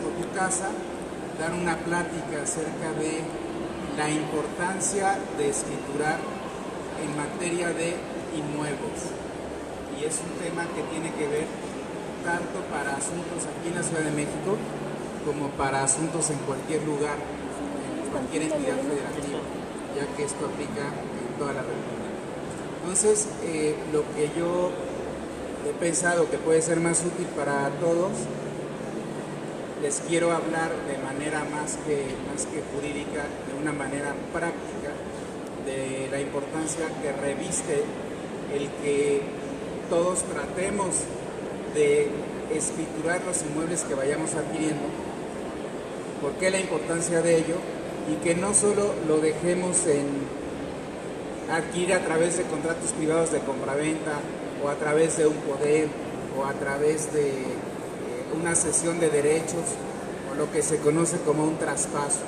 por tu casa, dar una plática acerca de la importancia de escriturar en materia de inmuebles. Y es un tema que tiene que ver tanto para asuntos aquí en la Ciudad de México como para asuntos en cualquier lugar, en cualquier entidad federativa, ya que esto aplica en toda la República. Entonces, lo que yo he pensado que puede ser más útil para todos, les quiero hablar de manera más que jurídica, de una manera práctica, de la importancia que reviste el que todos tratemos de escriturar los inmuebles que vayamos adquiriendo. ¿Por qué la importancia de ello? Y que no solo lo dejemos en adquirir a través de contratos privados de compraventa, o a través de un poder, o a través de una cesión de derechos, o lo que se conoce como un traspaso,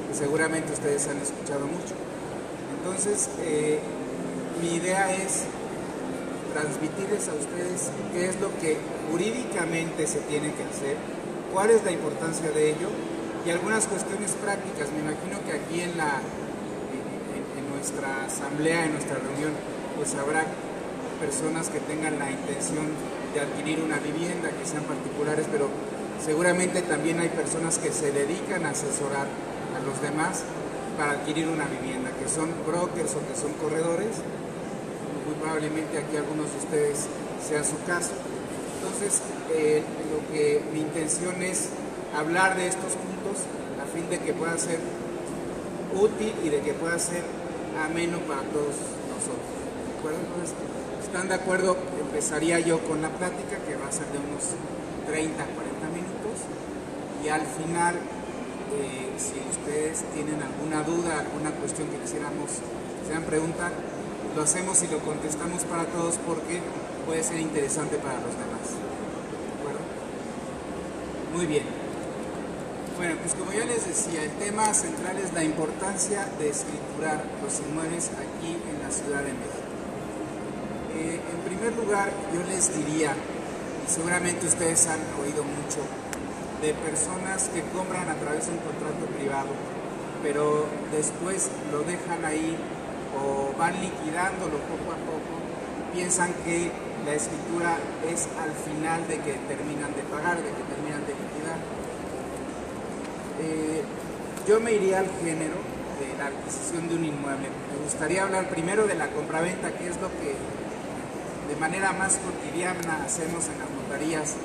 que seguramente ustedes han escuchado mucho. Entonces, mi idea es transmitirles a ustedes qué es lo que jurídicamente se tiene que hacer, cuál es la importancia de ello, y algunas cuestiones prácticas. Me imagino que aquí en nuestra asamblea, en nuestra reunión, pues habrá personas que tengan la intención de adquirir una vivienda, que sean particulares, pero seguramente también hay personas que se dedican a asesorar a los demás para adquirir una vivienda, que son brokers o que son corredores. Muy probablemente aquí algunos de ustedes sea su caso. Entonces, mi intención es hablar de estos puntos a fin de que pueda ser útil y de que pueda ser ameno para todos nosotros. ¿De acuerdo? Entonces, ¿están de acuerdo? Empezaría yo con la plática, que va a ser de unos 30 a 40 minutos, y al final, si ustedes tienen alguna duda, alguna cuestión que quisieran preguntar, lo hacemos y lo contestamos para todos, porque puede ser interesante para los demás. ¿De acuerdo? Muy bien. Bueno, pues como ya les decía, el tema central es la importancia de escriturar los inmuebles aquí en la Ciudad de México. En primer lugar, yo les diría, y seguramente ustedes han oído mucho, de personas que compran a través de un contrato privado, pero después lo dejan ahí o van liquidándolo poco a poco, piensan que la escritura es al final de que terminan de pagar, de que terminan de liquidar. Yo me iría al género de la adquisición de un inmueble. Me gustaría hablar primero de la compraventa, que es lo que de manera más cotidiana hacemos en las notarías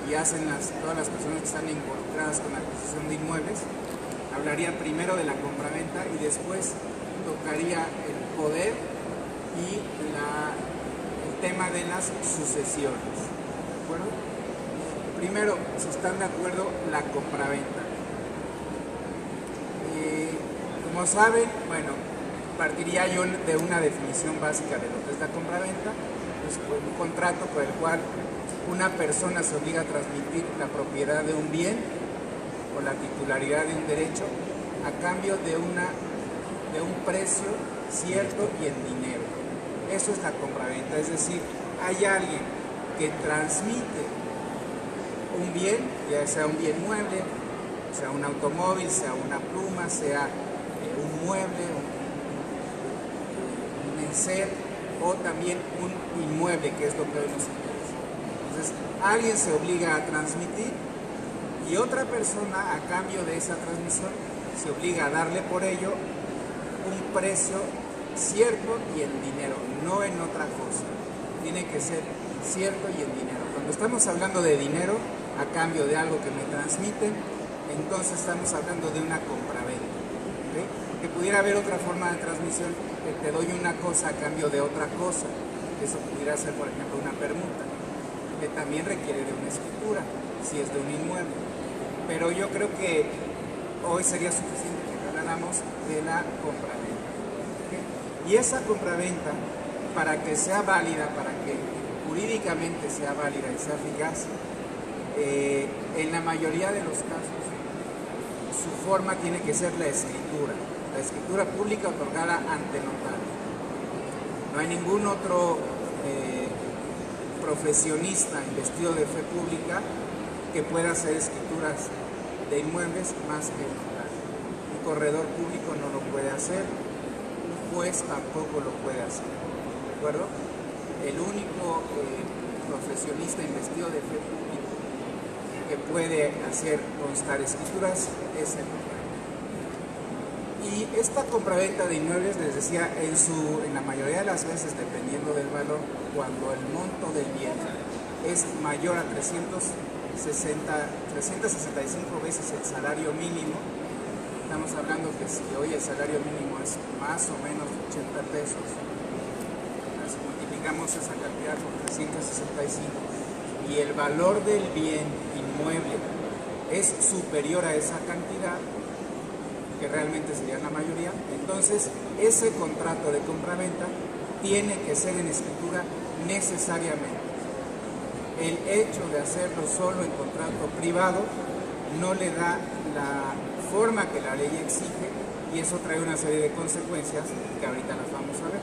y hacen todas las personas que están involucradas con la adquisición de inmuebles. Hablaría primero de la compraventa y después tocaría el poder y el tema de las sucesiones. ¿De acuerdo? Primero, si están de acuerdo, la compraventa. Como saben, bueno, partiría yo de una definición básica de lo que es la compraventa. Es un contrato por el cual una persona se obliga a transmitir la propiedad de un bien o la titularidad de un derecho a cambio de un precio cierto y en dinero. Eso es la compraventa, es decir, hay alguien que transmite un bien, ya sea un bien mueble, sea un automóvil, sea una pluma, sea un mueble, un enser, o también un inmueble, que es lo que hoy nos interesa. Entonces, alguien se obliga a transmitir y otra persona, a cambio de esa transmisión, se obliga a darle por ello un precio cierto y en dinero, no en otra cosa. Tiene que ser cierto y en dinero. Cuando estamos hablando de dinero, a cambio de algo que me transmiten, entonces estamos hablando de una compraventa. ¿Okay? Que pudiera haber otra forma de transmisión, que te doy una cosa a cambio de otra cosa. Eso pudiera ser, por ejemplo, una permuta, que también requiere de una escritura, si es de un inmueble. Pero yo creo que hoy sería suficiente que habláramos de la compraventa. ¿Okay? Y esa compraventa, para que sea válida, para que jurídicamente sea válida y sea eficaz, en la mayoría de los casos, su forma tiene que ser la escritura pública otorgada ante notario. No hay ningún otro profesionista investido de fe pública que pueda hacer escrituras de inmuebles más que el notario. Un corredor público no lo puede hacer, un juez tampoco lo puede hacer, ¿de acuerdo? El único profesionista investido de fe pública que puede hacer constar escrituras es el notario. Y esta compraventa de inmuebles, les decía, en la mayoría de las veces, dependiendo del valor, cuando el monto del bien es mayor a 365 veces el salario mínimo, estamos hablando que si hoy el salario mínimo es más o menos 80 pesos, si multiplicamos esa cantidad por 365 y el valor del bien inmueble es superior a esa cantidad, que realmente sería la mayoría, entonces ese contrato de compraventa tiene que ser en escritura necesariamente. El hecho de hacerlo solo en contrato privado no le da la forma que la ley exige y eso trae una serie de consecuencias que ahorita las vamos a ver.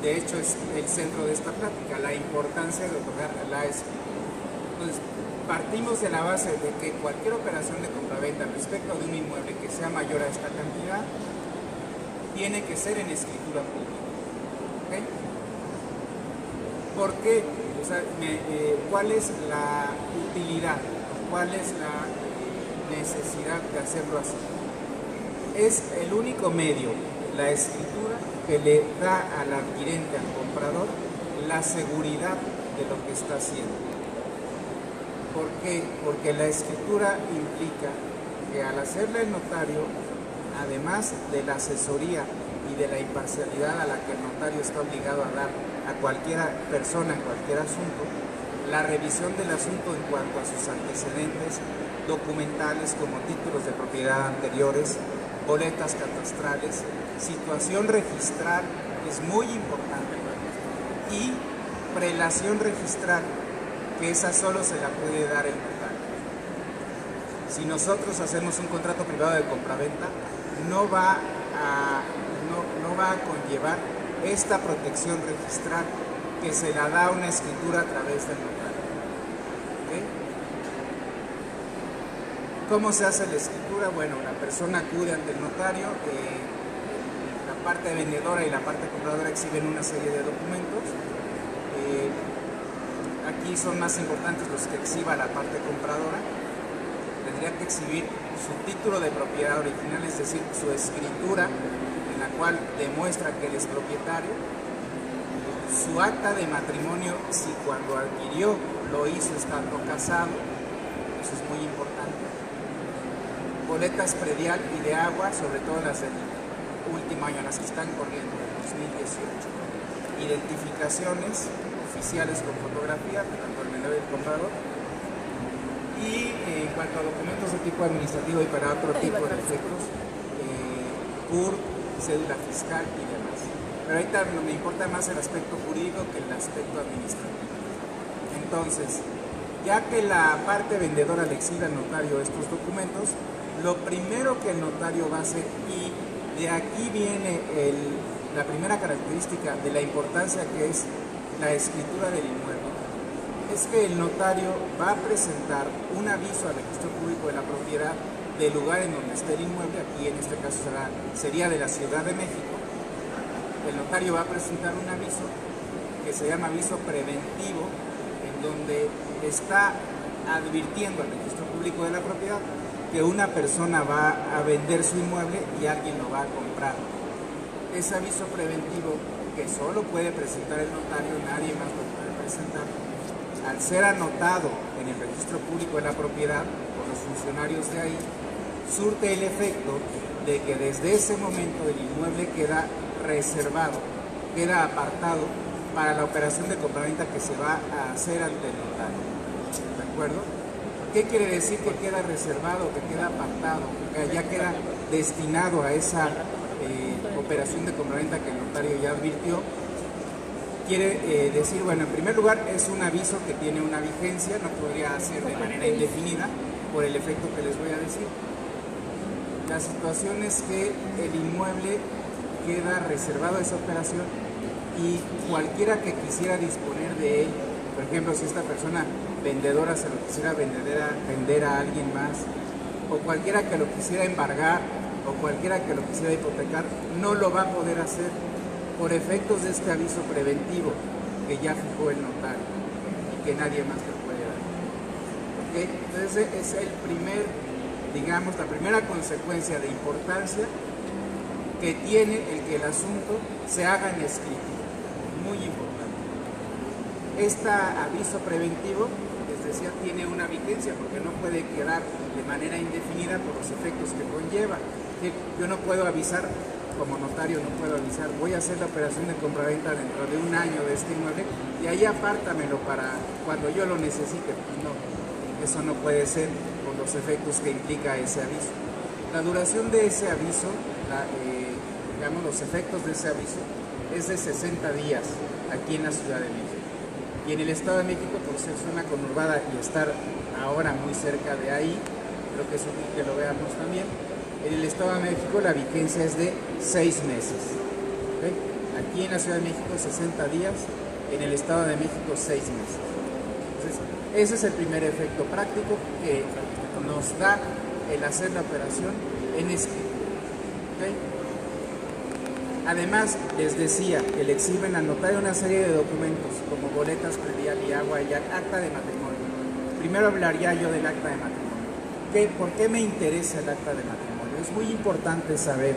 De hecho es el centro de esta plática, la importancia de otorgar la escritura. Entonces, partimos de la base de que cualquier operación de compraventa respecto de un inmueble que sea mayor a esta cantidad tiene que ser en escritura pública. ¿Okay? ¿Por qué? O sea, ¿cuál es la utilidad? ¿Cuál es la necesidad de hacerlo así? Es el único medio, la escritura, que le da al adquirente, al comprador, la seguridad de lo que está haciendo. ¿Por qué? Porque la escritura implica que al hacerla el notario, además de la asesoría y de la imparcialidad a la que el notario está obligado a dar a cualquier persona en cualquier asunto, la revisión del asunto en cuanto a sus antecedentes documentales como títulos de propiedad anteriores, boletas catastrales, situación registral, que es muy importante, y prelación registral, que esa solo se la puede dar el notario. Si nosotros hacemos un contrato privado de compraventa, no va a conllevar esta protección registral que se la da una escritura a través del notario. ¿Okay? ¿Cómo se hace la escritura? Bueno, la persona acude ante el notario, la parte vendedora y la parte compradora exhiben una serie de documentos. Aquí son más importantes los que exhiba la parte compradora. Tendría que exhibir su título de propiedad original, es decir, su escritura en la cual demuestra que él es propietario, su acta de matrimonio si cuando adquirió lo hizo estando casado, eso es muy importante, boletas predial y de agua, sobre todo las del último año, las que están corriendo, 2018, identificaciones oficiales con fotografía, tanto el vendedor y el comprador, y en cuanto a documentos de tipo administrativo y para otro tipo de efectos, CURP, cédula fiscal y demás. Pero ahorita me importa más el aspecto jurídico que el aspecto administrativo. Entonces, ya que la parte vendedora le exhibe al notario estos documentos, lo primero que el notario va a hacer, y de aquí viene la primera característica de la importancia que es la escritura del inmueble, es que el notario va a presentar un aviso al registro público de la propiedad del lugar en donde esté el inmueble, aquí en este caso sería de la Ciudad de México. El notario va a presentar un aviso que se llama aviso preventivo, en donde está advirtiendo al registro público de la propiedad que una persona va a vender su inmueble y alguien lo va a comprar. Ese aviso preventivo, que solo puede presentar el notario, nadie más lo puede presentar, al ser anotado en el registro público de la propiedad por los funcionarios de ahí, surte el efecto de que desde ese momento el inmueble queda reservado, queda apartado para la operación de compraventa que se va a hacer ante el notario. ¿De acuerdo? ¿Qué quiere decir que queda reservado, que queda apartado, que ya queda destinado a esa operación de compraventa que el notario ya advirtió? Quiere decir, bueno, en primer lugar es un aviso que tiene una vigencia, no podría ser de manera indefinida por el efecto que les voy a decir. La situación es que el inmueble queda reservado a esa operación y cualquiera que quisiera disponer de él, por ejemplo, si esta persona vendedora se lo quisiera vender a alguien más, o cualquiera que lo quisiera embargar, o cualquiera que lo quisiera hipotecar, no lo va a poder hacer por efectos de este aviso preventivo que ya fijó el notario y que nadie más lo puede dar. ¿Okay? Entonces es el primer, digamos, la primera consecuencia de importancia que tiene el que el asunto se haga en escrito. Muy importante. Este aviso preventivo, les decía, tiene una vigencia porque no puede quedar de manera indefinida por los efectos que conlleva. Yo no puedo avisar, como notario no puedo avisar, voy a hacer la operación de compraventa dentro de un año de este inmueble y ahí apártamelo para cuando yo lo necesite. No, eso no puede ser por los efectos que implica ese aviso. La duración de ese aviso, digamos, los efectos de ese aviso es de 60 días aquí en la Ciudad de México. Y en el Estado de México, por ser zona conurbada y estar ahora muy cerca de ahí, creo que es útil que lo veamos también. En el Estado de México la vigencia es de 6 meses. ¿Okay? Aquí en la Ciudad de México 60 días, en el Estado de México 6 meses. Entonces, ese es el primer efecto práctico que nos da el hacer la operación en escrito. ¿Okay? Además, les decía que le exigen al notario una serie de documentos como boletas predial y agua y acta de matrimonio. Primero hablaría yo del acta de matrimonio. ¿Por qué me interesa el acta de matrimonio? Es muy importante saber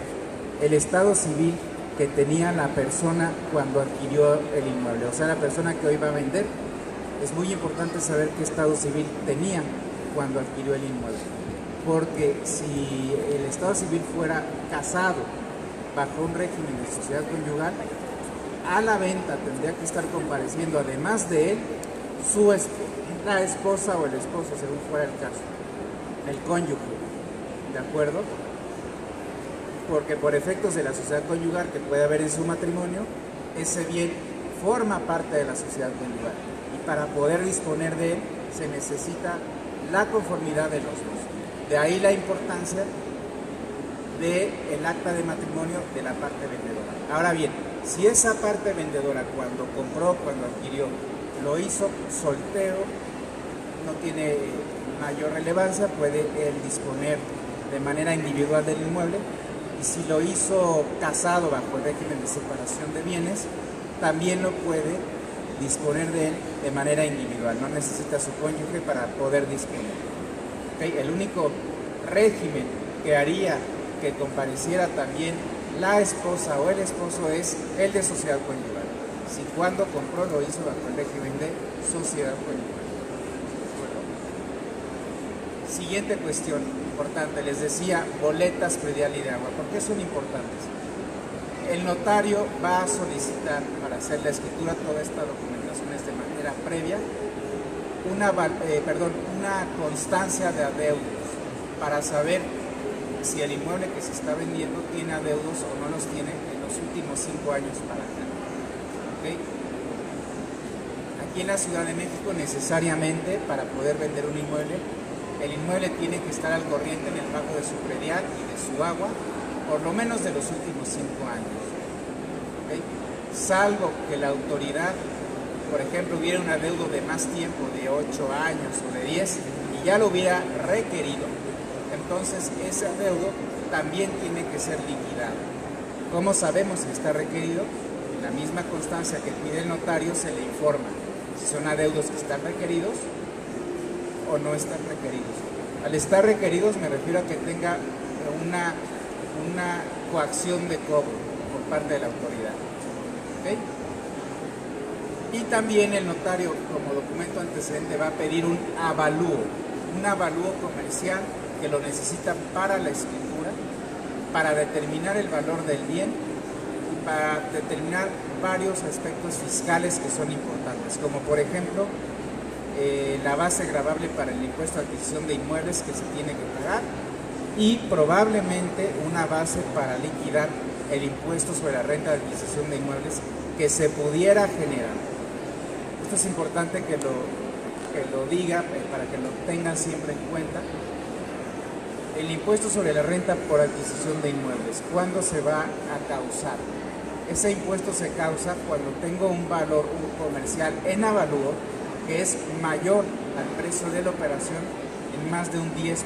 el estado civil que tenía la persona cuando adquirió el inmueble, o sea, la persona que hoy va a vender. Es muy importante saber qué estado civil tenía cuando adquirió el inmueble, porque si el estado civil fuera casado bajo un régimen de sociedad conyugal, a la venta tendría que estar compareciendo, además de él, la esposa o el esposo, según fuera el caso, el cónyuge, ¿de acuerdo? Porque por efectos de la sociedad conyugal que puede haber en su matrimonio, ese bien forma parte de la sociedad conyugal. Y para poder disponer de él, se necesita la conformidad de los dos. De ahí la importancia del acta de matrimonio de la parte vendedora. Ahora bien, si esa parte vendedora cuando compró, cuando adquirió, lo hizo soltero, no tiene mayor relevancia, puede él disponer de manera individual del inmueble, y si lo hizo casado bajo el régimen de separación de bienes, también lo puede disponer de él de manera individual, no necesita su cónyuge para poder disponer. ¿Okay? El único régimen que haría que compareciera también la esposa o el esposo es el de sociedad conyugal. Si cuando compró lo hizo bajo el régimen de sociedad conyugal. Bueno. Siguiente cuestión importante, les decía boletas predial y de agua. ¿Por qué son importantes? El notario va a solicitar para hacer la escritura, toda esta documentación es de manera previa, una constancia de adeudos para saber si el inmueble que se está vendiendo tiene adeudos o no los tiene en los últimos 5 años para acá. ¿Okay? Aquí en la Ciudad de México necesariamente para poder vender un inmueble, el inmueble tiene que estar al corriente en el pago de su predial y de su agua por lo menos de los últimos 5 años. ¿Okay? Salvo que la autoridad, por ejemplo, hubiera un adeudo de más tiempo, de 8 años o de 10, y ya lo hubiera requerido, entonces ese adeudo también tiene que ser liquidado. ¿Cómo sabemos que está requerido? En la misma constancia que pide el notario se le informa si son adeudos que están requeridos o no están requeridos. Al estar requeridos me refiero a que tenga una coacción de cobro por parte de la autoridad. ¿Okay? Y también el notario, como documento antecedente, va a pedir un avalúo comercial que lo necesita para la escritura, para determinar el valor del bien y para determinar varios aspectos fiscales que son importantes, como por ejemplo la base gravable para el impuesto de adquisición de inmuebles que se tiene que pagar y probablemente una base para liquidar el impuesto sobre la renta de adquisición de inmuebles que se pudiera generar. Esto es importante que lo diga para que lo tengan siempre en cuenta. El impuesto sobre la renta por adquisición de inmuebles, ¿cuándo se va a causar? Ese impuesto se causa cuando tengo un valor comercial en avalúo que es mayor al precio de la operación en más de un 10%.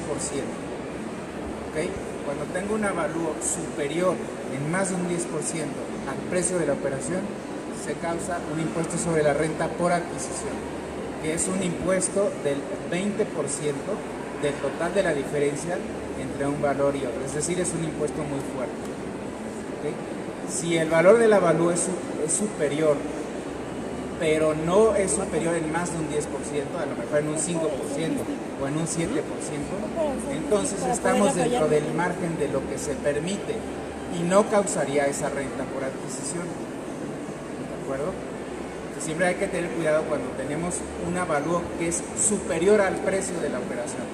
¿Okay? Cuando tengo un avalúo superior en más de un 10% al precio de la operación, se causa un impuesto sobre la renta por adquisición, que es un impuesto del 20% del total de la diferencia entre un valor y otro. Es decir, es un impuesto muy fuerte. ¿Okay? Si el valor del avalúo es superior, pero no es superior en más de un 10%, a lo mejor en un 5% o en un 7%, entonces estamos dentro del margen de lo que se permite y no causaría esa renta por adquisición. ¿De acuerdo? Entonces, siempre hay que tener cuidado cuando tenemos un avalúo que es superior al precio de la operación,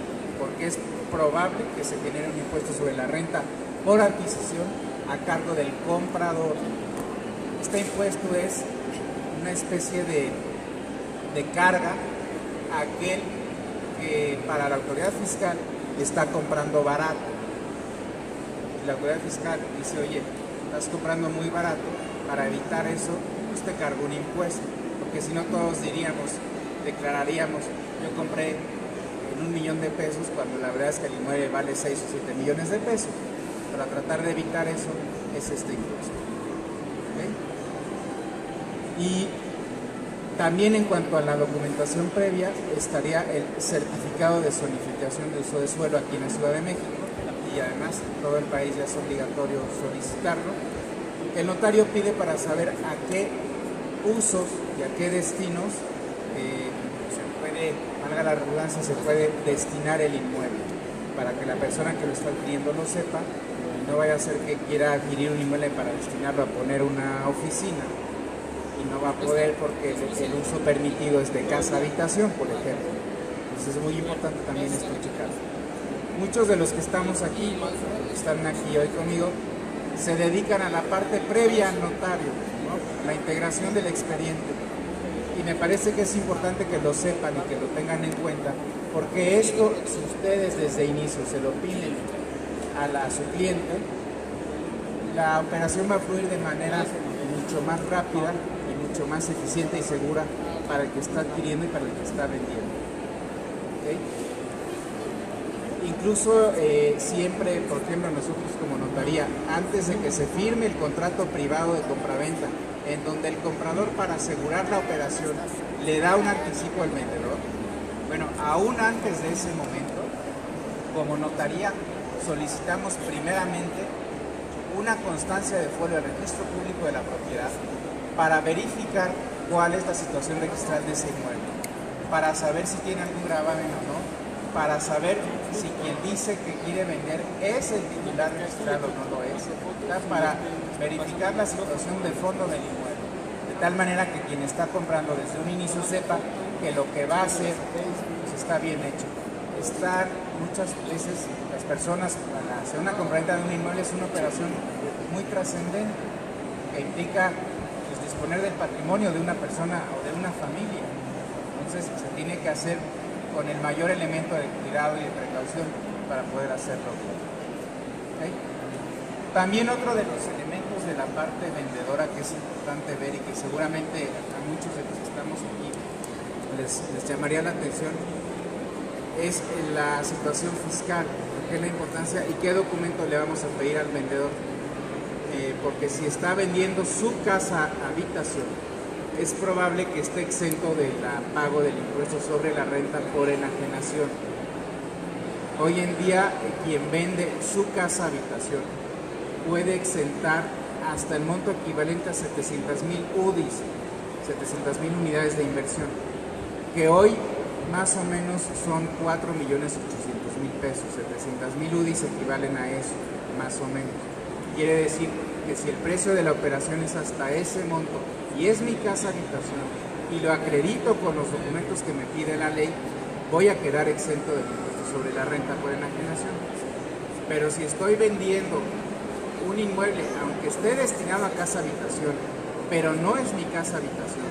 porque es probable que se genere un impuesto sobre la renta por adquisición a cargo del comprador. Este impuesto es una especie de carga a aquel que para la autoridad fiscal está comprando barato. Y la autoridad fiscal dice, oye, estás comprando muy barato, para evitar eso, pues te cargo un impuesto. Porque si no todos declararíamos, yo compré en $1,000,000 cuando la verdad es que el inmueble vale 6 o 7 millones de pesos. Para tratar de evitar eso es este impuesto. ¿Okay? Y también en cuanto a la documentación previa estaría el certificado de zonificación de uso de suelo aquí en la Ciudad de México, y además en todo el país ya es obligatorio solicitarlo. El notario pide para saber a qué usos y a qué destinos se puede, valga la redundancia, se puede destinar el inmueble, para que la persona que lo está adquiriendo lo sepa y no vaya a ser que quiera adquirir un inmueble para destinarlo a poner una oficina y no va a poder porque el uso permitido es de casa-habitación, por ejemplo. Entonces es muy importante también esto checar. Muchos de los que estamos aquí, están aquí hoy conmigo, se dedican a la parte previa al notario, ¿no? La integración del expediente. Y me parece que es importante que lo sepan y que lo tengan en cuenta, porque esto, si ustedes desde inicio se lo piden a su cliente, la operación va a fluir de manera mucho más rápida y mucho más eficiente y segura para el que está adquiriendo y para el que está vendiendo. ¿Okay? Incluso siempre, por ejemplo, nosotros como notaría, antes de que se firme el contrato privado de compraventa, en donde el comprador, para asegurar la operación, le da un anticipo al vendedor, bueno, aún antes de ese momento, como notaría, solicitamos primeramente una constancia de folio del registro público de la propiedad para verificar cuál es la situación registral de ese inmueble, para saber si tiene algún gravamen o no, para saber si quien dice que quiere vender es el titular registrado o no lo es, para verificar la situación de fondo del inmueble, de tal manera que quien está comprando desde un inicio sepa que lo que va a hacer pues, está bien hecho. Muchas veces las personas, para hacer una compraventa de un inmueble, es una operación muy trascendente que implica pues, disponer del patrimonio de una persona o de una familia. Entonces se tiene que hacer con el mayor elemento de cuidado y de precaución para poder hacerlo. ¿Okay? También otro de los elementos de la parte vendedora que es importante ver y que seguramente a muchos de los que estamos aquí les llamaría la atención es la situación fiscal, qué es la importancia y qué documento le vamos a pedir al vendedor, porque si está vendiendo su casa habitación, es probable que esté exento del pago del impuesto sobre la renta por enajenación. Hoy en día, quien vende su casa habitación puede exentar hasta el monto equivalente a 700,000 UDIs, 700,000 unidades de inversión, que hoy más o menos son 4,800,000 pesos. 700,000 UDIs equivalen a eso, más o menos. Quiere decir que si el precio de la operación es hasta ese monto y es mi casa habitación y lo acredito con los documentos que me pide la ley, voy a quedar exento del impuesto sobre la renta por enajenación. Pero si estoy vendiendo un inmueble, aunque esté destinado a casa habitación, pero no es mi casa habitación,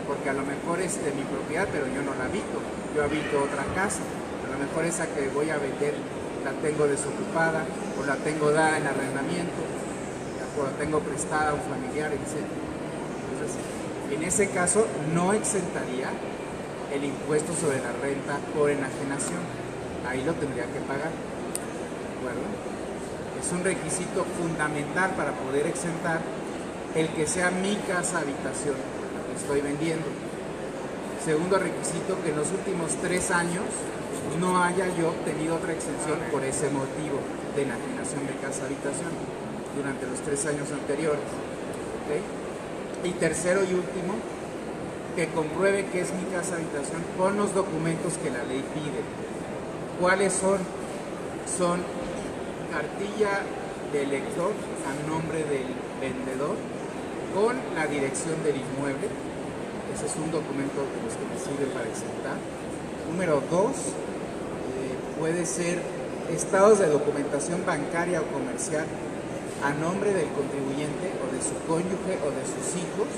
porque a lo mejor es de mi propiedad, pero yo no la habito, yo habito otra casa, a lo mejor esa que voy a vender la tengo desocupada o la tengo dada en arrendamiento o la tengo prestada a un familiar, etc. Entonces, en ese caso no exentaría el impuesto sobre la renta por enajenación. Ahí lo tendría que pagar, ¿de acuerdo? Es un requisito fundamental para poder exentar el que sea mi casa habitación que estoy vendiendo. Segundo requisito, que en los últimos 3 años no haya yo obtenido otra exención por ese motivo de enajenación de casa habitación durante los 3 años anteriores. ¿Okay? Y tercero y último, que compruebe que es mi casa habitación con los documentos que la ley pide. ¿Cuáles son? Son cartilla de elector a nombre del vendedor con la dirección del inmueble. Ese es un documento de los que me sirve para exentar. Número 2, puede ser estados de documentación bancaria o comercial a nombre del contribuyente o de su cónyuge o de sus hijos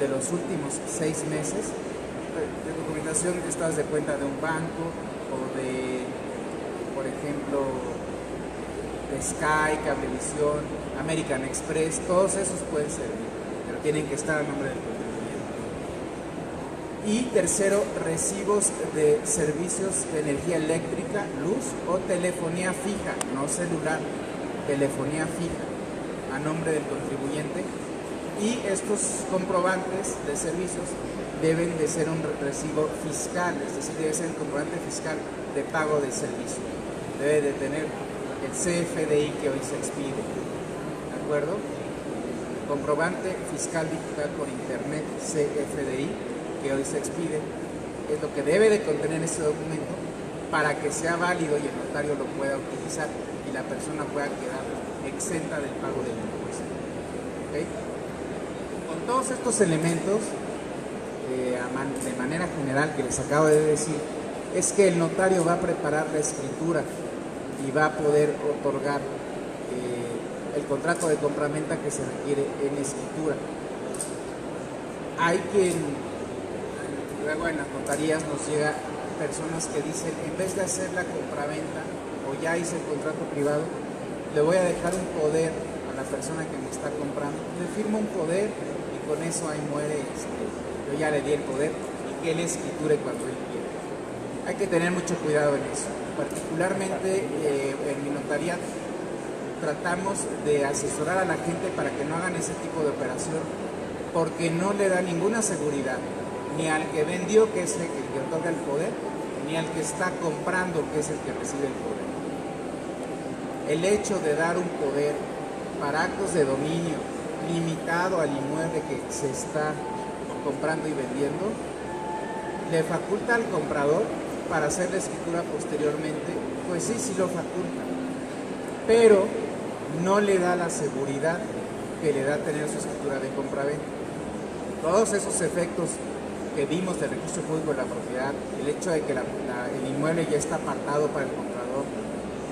de los últimos 6 meses, de documentación de estados de cuenta de un banco o de, por ejemplo, de Sky, Cablevisión, American Express, todos esos pueden servir, pero tienen que estar a nombre del contribuyente. Y tercero, recibos de servicios de energía eléctrica, luz o telefonía fija, no celular, telefonía fija, a nombre del contribuyente. Y estos comprobantes de servicios deben de ser un recibo fiscal, es decir, debe ser un comprobante fiscal de pago de servicio. Debe de tener el CFDI que hoy se expide, ¿de acuerdo? Comprobante fiscal digital por internet, CFDI, que hoy se expide, es lo que debe de contener ese documento para que sea válido y el notario lo pueda utilizar y la persona pueda quedar exenta del pago del impuesto. ¿Okay? Con todos estos elementos, de manera general que les acabo de decir, es que el notario va a preparar la escritura y va a poder otorgar el contrato de compraventa que se requiere en escritura. Hay quien, luego en las notarías nos llega personas que dicen, en vez de hacer la compraventa o ya hice el contrato privado, le voy a dejar un poder a la persona que me está comprando, le firmo un poder y con eso ahí muere, yo ya le di el poder y que él escriture cuando él quiera. Hay que tener mucho cuidado en eso. Particularmente en mi notaría tratamos de asesorar a la gente para que no hagan ese tipo de operación, porque no le da ninguna seguridad ni al que vendió, que es el que otorga el poder, ni al que está comprando, que es el que recibe el poder. El hecho de dar un poder para actos de dominio limitado al inmueble que se está comprando y vendiendo, le faculta al comprador para hacer la escritura posteriormente, pues sí lo faculta, pero no le da la seguridad que le da tener su escritura de compraventa. Todos esos efectos que vimos del registro público de la propiedad, el hecho de que el inmueble ya está apartado para el comprador,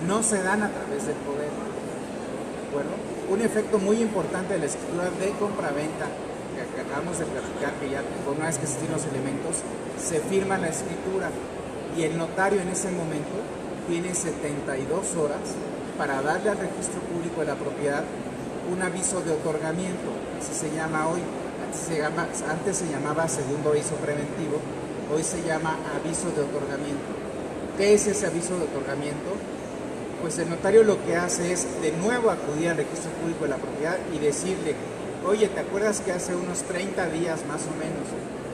no se dan a través del poder. ¿De acuerdo? Un efecto muy importante de la escritura de compraventa que acabamos de platicar, que ya una vez que existen los elementos, se firma la escritura y el notario en ese momento tiene 72 horas para darle al registro público de la propiedad un aviso de otorgamiento, así se llama hoy. Antes se llamaba segundo aviso preventivo, hoy se llama aviso de otorgamiento. ¿Qué es ese aviso de otorgamiento? Pues el notario lo que hace es de nuevo acudir al registro público de la propiedad y decirle, oye, ¿te acuerdas que hace unos 30 días más o menos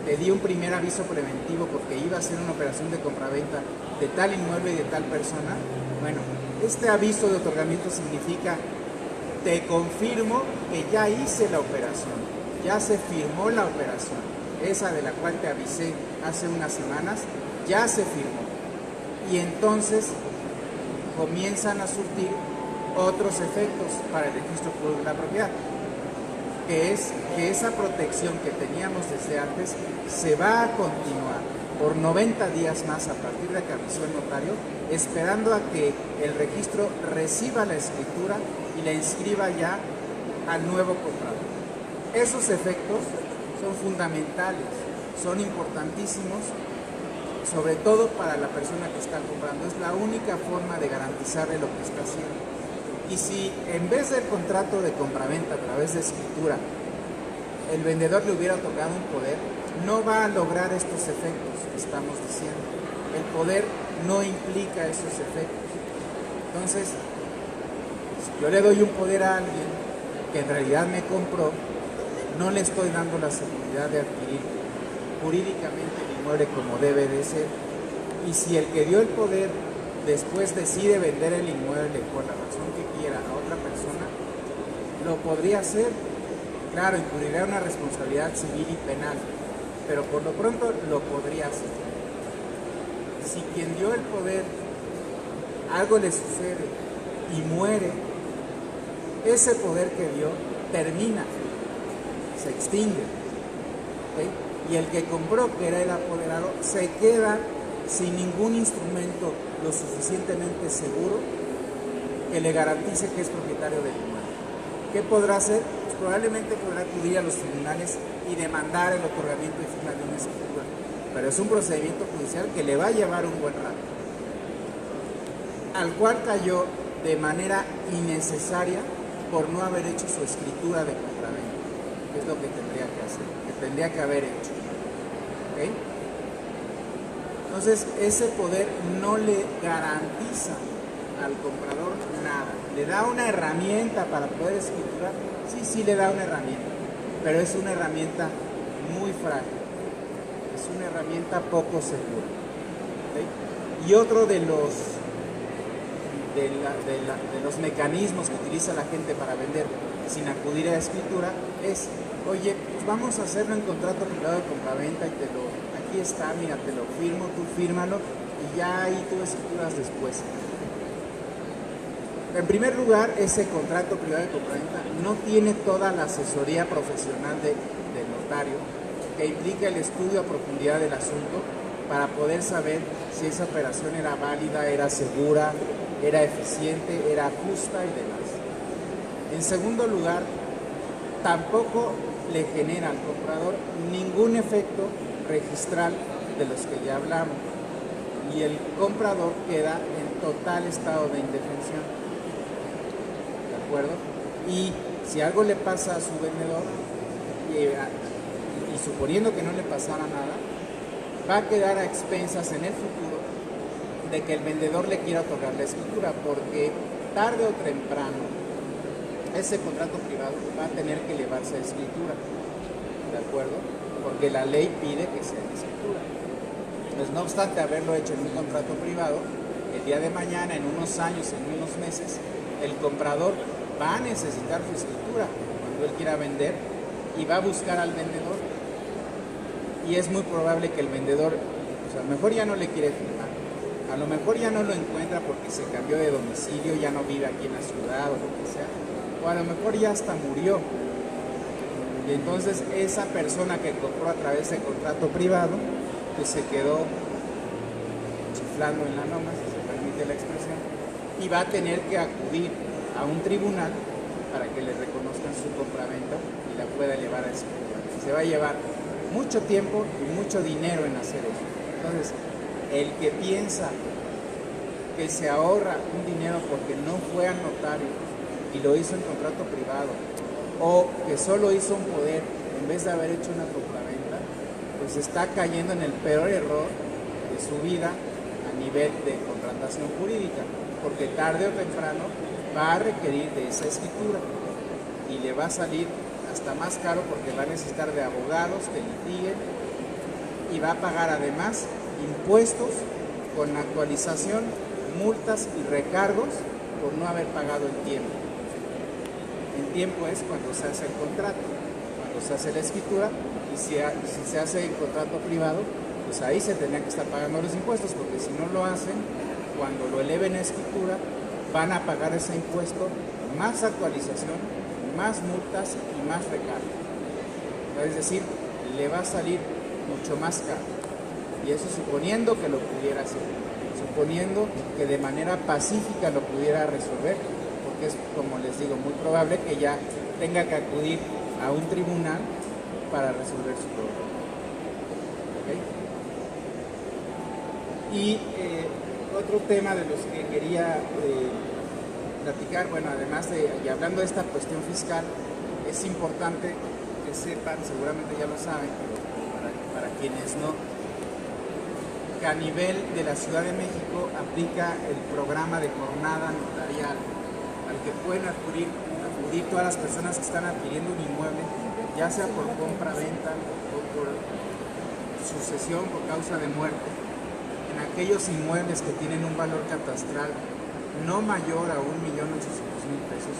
te di un primer aviso preventivo porque iba a hacer una operación de compraventa de tal inmueble y de tal persona? Bueno, este aviso de otorgamiento significa, te confirmo que ya hice la operación, ya se firmó la operación, esa de la cual te avisé hace unas semanas, ya se firmó. Y entonces comienzan a surtir otros efectos para el registro público de la propiedad, que es que esa protección que teníamos desde antes se va a continuar por 90 días más a partir de que avisó el notario, esperando a que el registro reciba la escritura y la inscriba ya al nuevo comprador. Esos efectos son fundamentales, son importantísimos, sobre todo para la persona que está comprando. Es la única forma de garantizarle lo que está haciendo. Y si en vez del contrato de compraventa a través de escritura, el vendedor le hubiera otorgado un poder, no va a lograr estos efectos que estamos diciendo. El poder no implica esos efectos. Entonces, si yo le doy un poder a alguien que en realidad me compró, no le estoy dando la seguridad de adquirir jurídicamente el inmueble como debe de ser. Y si el que dio el poder después decide vender el inmueble por la razón que quiera a otra persona, lo podría hacer. Claro, incurrirá una responsabilidad civil y penal, pero por lo pronto lo podría hacer. Si quien dio el poder algo le sucede y muere, ese poder que dio termina, se extingue, ¿okay? Y el que compró, que era el apoderado, se queda sin ningún instrumento lo suficientemente seguro que le garantice que es propietario del inmueble. ¿Qué podrá hacer? Pues probablemente podrá acudir a los tribunales y demandar el otorgamiento y firma de una escritura, pero es un procedimiento judicial que le va a llevar un buen rato, al cual cayó de manera innecesaria por no haber hecho su escritura de compraventa, que es lo que tendría que hacer, que tendría que haber hecho. ¿Okay? Entonces, ese poder no le garantiza al comprador nada. ¿Le da una herramienta para poder escriturar? Sí le da una herramienta, pero es una herramienta muy frágil, es una herramienta poco segura. ¿Okay? Y otro de los mecanismos que utiliza la gente para vender sin acudir a la escritura es, oye, pues vamos a hacerlo en contrato privado de compraventa y aquí está, mira, te lo firmo, tú fírmalo y ya ahí tú escrituras después. En primer lugar, ese contrato privado de compraventa no tiene toda la asesoría profesional del notario que implica el estudio a profundidad del asunto para poder saber si esa operación era válida, era segura, era eficiente, era justa y demás. En segundo lugar, tampoco le genera al comprador ningún efecto registral de los que ya hablamos y el comprador queda en total estado de indefensión. ¿De acuerdo? Y si algo le pasa a su vendedor, y suponiendo que no le pasara nada, va a quedar a expensas en el futuro de que el vendedor le quiera otorgar la escritura, porque tarde o temprano ese contrato privado va a tener que elevarse a escritura, ¿de acuerdo? Porque la ley pide que sea en escritura. Pues no obstante haberlo hecho en un contrato privado, el día de mañana, en unos años, en unos meses, el comprador va a necesitar su escritura cuando él quiera vender y va a buscar al vendedor. Y es muy probable que el vendedor, pues a lo mejor ya no le quiere firmar, a lo mejor ya no lo encuentra porque se cambió de domicilio, ya no vive aquí en la ciudad o lo que sea, o a lo mejor ya hasta murió. Y entonces esa persona que compró a través de contrato privado, pues se quedó chiflando en la loma, si se permite la expresión, y va a tener que acudir a un tribunal para que le reconozcan su compraventa y la pueda elevar a escritura. Se va a llevar mucho tiempo y mucho dinero en hacer eso. Entonces, el que piensa que se ahorra un dinero porque no fue al notario y lo hizo en contrato privado, o que solo hizo un poder en vez de haber hecho una compraventa, pues está cayendo en el peor error de su vida a nivel de contratación jurídica, porque tarde o temprano va a requerir de esa escritura y le va a salir hasta más caro porque va a necesitar de abogados que litiguen y va a pagar además impuestos con actualización, multas y recargos por no haber pagado el tiempo. El tiempo es cuando se hace el contrato, cuando se hace la escritura, y si se hace el contrato privado, pues ahí se tendrían que estar pagando los impuestos, porque si no lo hacen, cuando lo eleven a escritura, van a pagar ese impuesto, más actualización, más multas y más recargos. Es decir, le va a salir mucho más caro. Y eso suponiendo que lo pudiera hacer, suponiendo que de manera pacífica lo pudiera resolver, porque es, como les digo, muy probable que ya tenga que acudir a un tribunal para resolver su problema. ¿Okay? Y otro tema de los que quería platicar, bueno, además y hablando de esta cuestión fiscal, es importante que sepan, seguramente ya lo saben, pero para para quienes no, que a nivel de la Ciudad de México aplica el programa de jornada notarial, al que pueden acudir todas las personas que están adquiriendo un inmueble, ya sea por compra-venta o por sucesión por causa de muerte, en aquellos inmuebles que tienen un valor catastral no mayor a 1.800.000 pesos,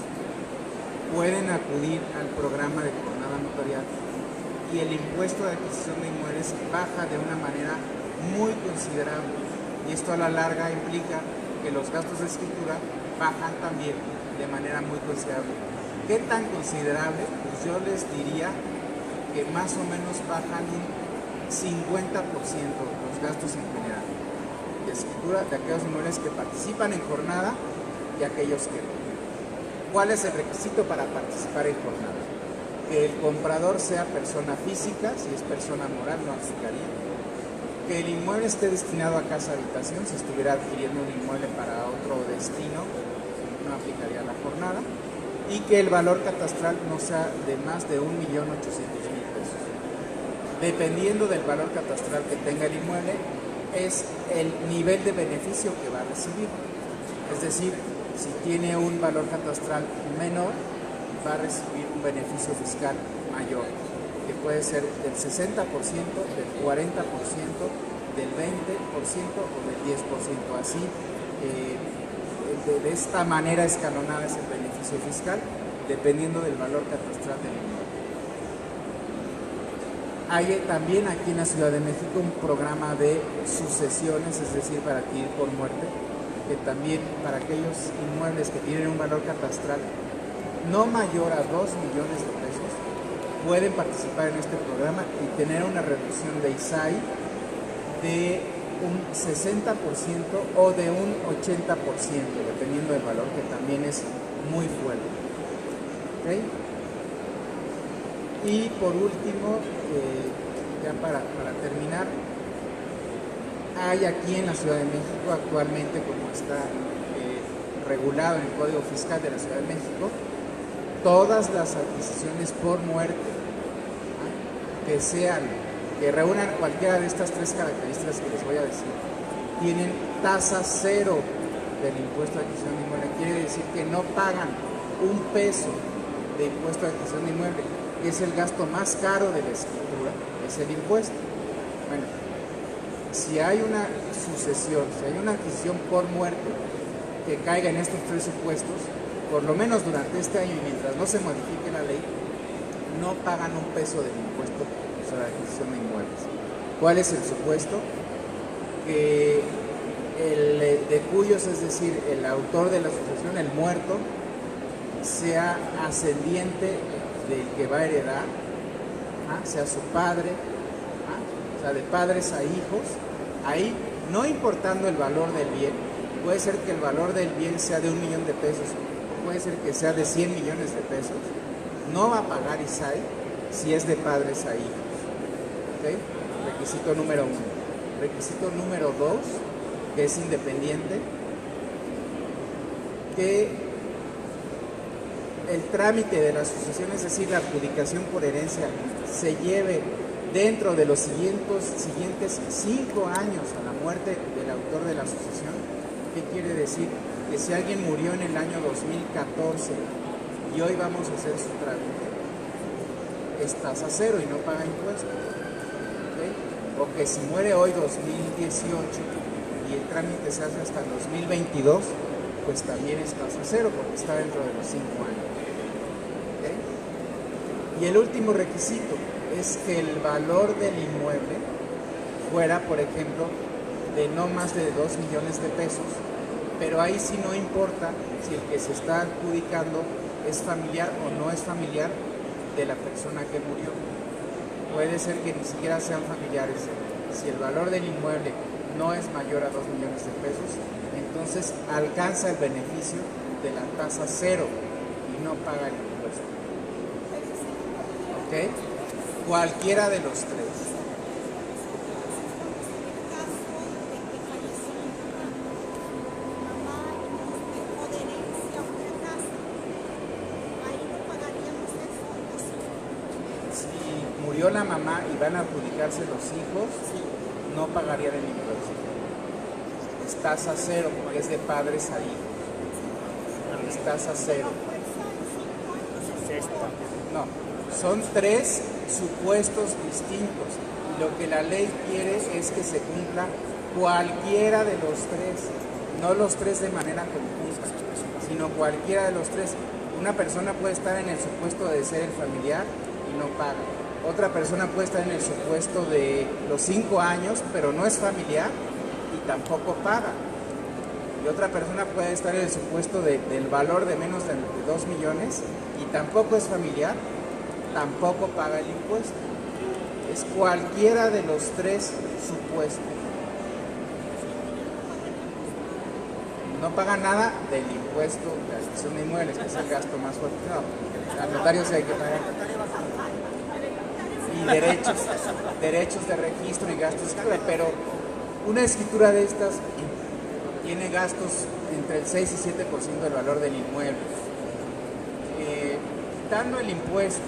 pueden acudir al programa de jornada notarial y el impuesto de adquisición de inmuebles baja de una manera muy considerable, y esto a la larga implica que los gastos de escritura bajan también de manera muy considerable. ¿Qué tan considerable? Pues yo les diría que más o menos bajan un 50% los gastos en general de escritura de aquellos inmuebles que participan en jornada y aquellos que no. ¿Cuál es el requisito para participar en jornada? Que el comprador sea persona física, si es persona moral no aplicaría. Que el inmueble esté destinado a casa habitación, si estuviera adquiriendo un inmueble para otro destino, no aplicaría la jornada. Y que el valor catastral no sea de más de 1.800.000 pesos. Dependiendo del valor catastral que tenga el inmueble, es el nivel de beneficio que va a recibir. Es decir, si tiene un valor catastral menor, va a recibir un beneficio fiscal mayor, que puede ser del 60%, del 40%, del 20% o del 10%. Así, de esta manera escalonada es el beneficio fiscal, dependiendo del valor catastral del inmueble. Hay también aquí en la Ciudad de México un programa de sucesiones, es decir, para adquirir por muerte, que también para aquellos inmuebles que tienen un valor catastral no mayor a 2 millones de pesos, pueden participar en este programa y tener una reducción de ISAI de un 60% o de un 80%, dependiendo del valor, que también es muy fuerte. ¿Okay? Y por último, ya para terminar, hay aquí en la Ciudad de México actualmente, como está regulado en el Código Fiscal de la Ciudad de México, todas las adquisiciones por muerte, que reúnan cualquiera de estas tres características que les voy a decir, tienen tasa cero del impuesto de adquisición de inmueble. Quiere decir que no pagan un peso de impuesto de adquisición de inmueble, que es el gasto más caro de la escritura, es el impuesto. Bueno, si hay una sucesión, si hay una adquisición por muerte que caiga en estos tres supuestos, por lo menos durante este año y mientras no se modifique la ley, no pagan un peso del impuesto sobre la adquisición de inmuebles. ¿Cuál es el supuesto? Que el de cuyos, es decir, el autor de la sucesión, el muerto, sea ascendiente del que va a heredar, sea su padre, o sea, de padres a hijos. Ahí, no importando el valor del bien, puede ser que el valor del bien sea de 1 millón de pesos, puede ser que sea de 100 millones de pesos, no va a pagar ISAI si es de padres a hijos. ¿Okay? Requisito número 1. Requisito número 2, que es independiente, que el trámite de la sucesión, es decir, la adjudicación por herencia, se lleve dentro de los siguientes 5 años a la muerte del autor de la sucesión. ¿Qué quiere decir? Que si alguien murió en el año 2014 y hoy vamos a hacer su trámite, es tasa cero y no paga impuestos. ¿Okay? O que si muere hoy 2018 y el trámite se hace hasta el 2022, pues también es tasa cero porque está dentro de los 5 años. ¿Okay? Y el último requisito es que el valor del inmueble fuera, por ejemplo, de no más de 2 millones de pesos, pero ahí sí no importa si el que se está adjudicando es familiar o no es familiar de la persona que murió. Puede ser que ni siquiera sean familiares. Si el valor del inmueble no es mayor a 2 millones de pesos, entonces alcanza el beneficio de la tasa cero y no paga el impuesto. ¿Ok? Cualquiera de los tres. murió la mamá y van a adjudicarse los hijos, no pagarían el impuesto. Es tasa cero, porque es de padres a hijos. Es tasa cero. No, son 3 supuestos distintos. Y lo que la ley quiere es que se cumpla cualquiera de los 3, no los 3 de manera conjunta, sino cualquiera de los 3. Una persona puede estar en el supuesto de ser el familiar y no paga. Otra persona puede estar en el supuesto de los 5 años, pero no es familiar y tampoco paga. Y otra persona puede estar en el supuesto del valor de menos de 2 millones y tampoco es familiar, tampoco paga el impuesto. Es cualquiera de los 3 supuestos. No paga nada del impuesto de adquisición de inmuebles, que es el gasto más fuerte. No, al notario sí hay que pagar. Y derechos de registro y gastos, pero una escritura de estas tiene gastos entre el 6 y 7% del valor del inmueble. Quitando el impuesto,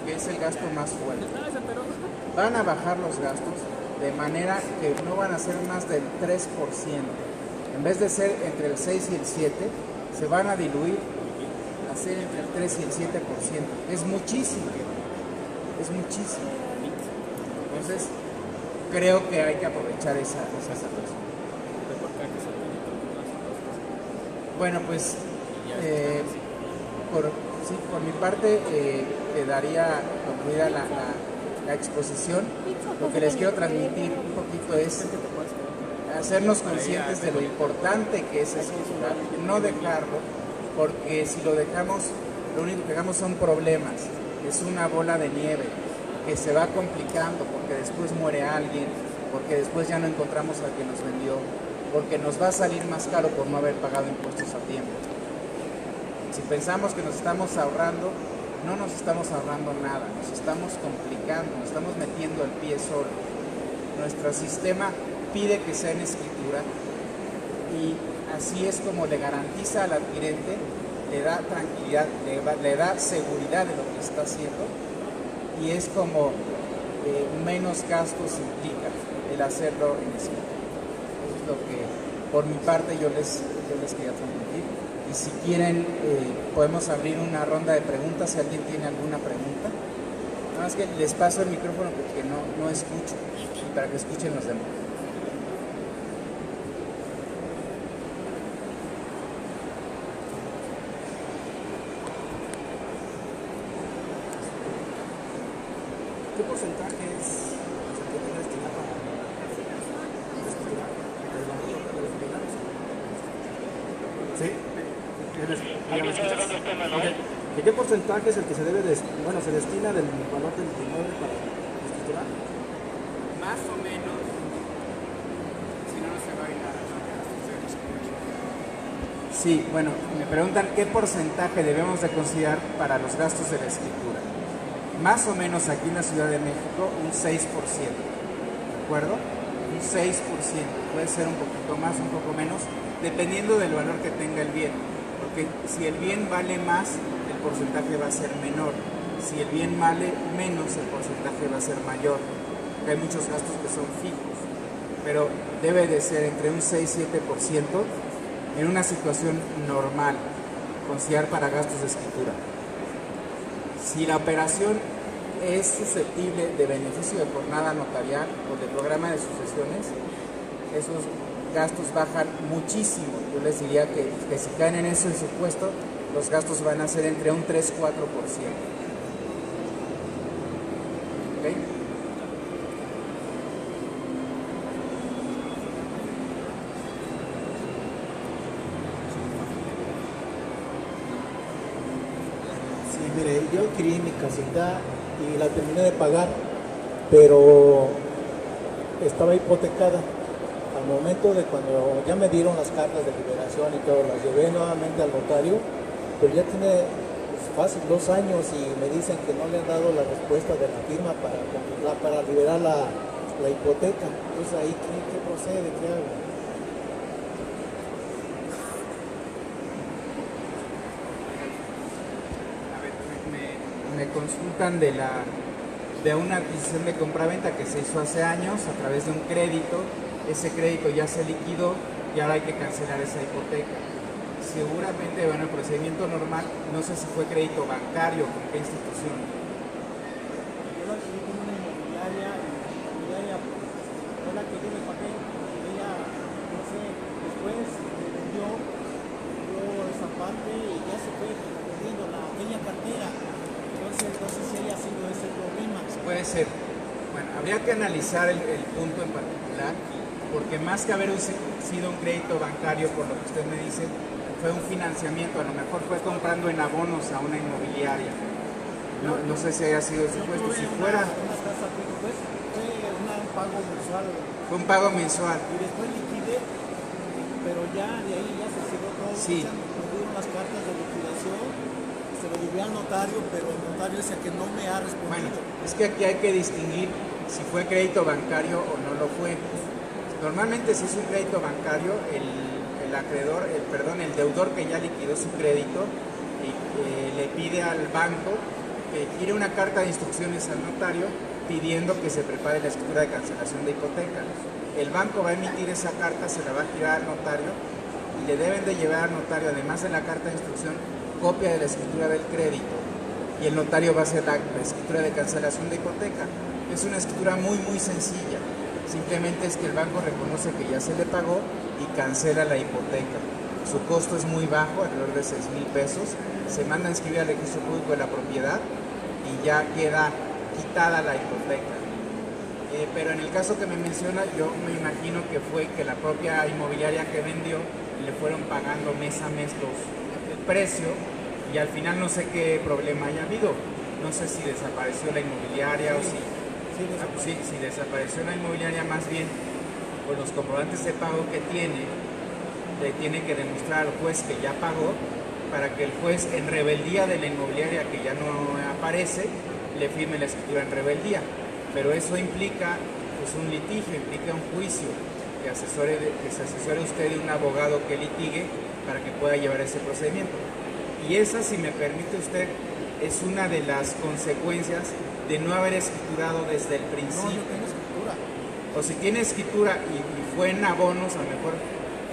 que es el gasto más fuerte, van a bajar los gastos de manera que no van a ser más del 3%. En vez de ser entre el 6 y el 7, se van a diluir a ser entre el 3 y el 7%. Es muchísimo. Es muchísimo. Entonces, creo que hay que aprovechar esa situación. Bueno, pues, por mi parte, quedaría concluida la exposición. Lo que les quiero transmitir un poquito es hacernos conscientes de lo importante que es escriturar, no dejarlo, porque si lo dejamos, lo único que dejamos son problemas. Es una bola de nieve que se va complicando porque después muere alguien, porque después ya no encontramos al que nos vendió, porque nos va a salir más caro por no haber pagado impuestos a tiempo. Si pensamos que nos estamos ahorrando, no nos estamos ahorrando nada, nos estamos complicando, nos estamos metiendo el pie solo. Nuestro sistema pide que sea en escritura y así es como le garantiza al adquirente, le da tranquilidad, le da seguridad de lo que está haciendo y es como menos gastos implica el hacerlo en escritura. Eso es lo que por mi parte yo les quería transmitir y si quieren podemos abrir una ronda de preguntas si alguien tiene alguna pregunta. Nada más que les paso el micrófono porque no escucho y para que escuchen los demás. ¿Qué porcentaje es el que tiene destinado a escriturar el valor de los bienes? ¿Sí? ¿De qué porcentaje es el que se debe se destina del valor del inmueble para escriturar? Más o menos, si no se va a ir a... Sí, bueno, me preguntan qué porcentaje debemos de considerar para los gastos de la escritura. Más o menos aquí en la Ciudad de México un 6%, ¿de acuerdo? Un 6%, puede ser un poquito más, un poco menos, dependiendo del valor que tenga el bien, porque si el bien vale más, el porcentaje va a ser menor, si el bien vale menos, el porcentaje va a ser mayor, porque hay muchos gastos que son fijos, pero debe de ser entre un 6 y 7% en una situación normal, considerar para gastos de escritura. Si la operación es susceptible de beneficio de jornada notarial o de programa de sucesiones, esos gastos bajan muchísimo. Yo les diría que si caen en ese supuesto, los gastos van a ser entre un 3-4%. ¿Okay? Mire, yo adquirí mi casita y la terminé de pagar, pero estaba hipotecada. Al momento de cuando ya me dieron las cartas de liberación y todo, las llevé nuevamente al notario, pero ya tiene fácil 2 años y me dicen que no le han dado la respuesta de la firma para liberar la hipoteca. Entonces ahí, ¿qué procede? ¿Qué hago? Me consultan de de una adquisición de compraventa que se hizo hace años a través de un crédito. Ese crédito ya se liquidó y ahora hay que cancelar esa hipoteca. Seguramente, bueno, el procedimiento normal, no sé si fue crédito bancario o con qué institución. Yo la adquirí con una inmobiliaria, fue la que yo le pagué. Ella, no sé, después me vendió esa parte y ya se fue perdiendo aquella cartera. Entonces, no sé si haya sido ese problema. Puede ser. Bueno, habría que analizar el punto en particular, porque más que haber sido un crédito bancario, por lo que usted me dice, fue un financiamiento, a lo mejor fue comprando en abonos a una inmobiliaria. No sé si haya sido ese puesto. Si fuera... Fue un pago mensual. Fue un pago mensual. Y después liquidé, pero ya de ahí ya se cerró todo. Sí. Me dieron las cartas de liquidación, se lo llevé al notario, pero el notario es el que no me ha respondido. Bueno, es que aquí hay que distinguir si fue crédito bancario o no lo fue. Normalmente si es un crédito bancario, el acreedor, el deudor que ya liquidó su crédito le pide al banco que gire una carta de instrucciones al notario pidiendo que se prepare la escritura de cancelación de hipoteca. El banco va a emitir esa carta, se la va a girar al notario y le deben de llevar al notario, además de la carta de instrucción, copia de la escritura del crédito, y el notario va a hacer la escritura de cancelación de hipoteca. Es una escritura muy sencilla. Simplemente es que el banco reconoce que ya se le pagó y cancela la hipoteca. Su costo es muy bajo, alrededor de 6,000 pesos. Se manda a inscribir al registro público de la propiedad y ya queda quitada la hipoteca. Pero en el caso que me menciona, yo me imagino que fue que la propia inmobiliaria que vendió le fueron pagando mes a mes el precio, y al final no sé qué problema haya habido. No sé si desapareció la inmobiliaria o si... si desapareció la inmobiliaria, más bien con los comprobantes de pago que le tiene que demostrar al juez que ya pagó, para que el juez, en rebeldía de la inmobiliaria que ya no aparece, le firme la escritura en rebeldía. Pero eso implica pues un litigio, implica un juicio, que se asesore usted de un abogado que litigue para que pueda llevar ese procedimiento. Y esa, si me permite usted, es una de las consecuencias de no haber escriturado desde el principio. No tengo escritura. O si tiene escritura y fue en abonos, a lo mejor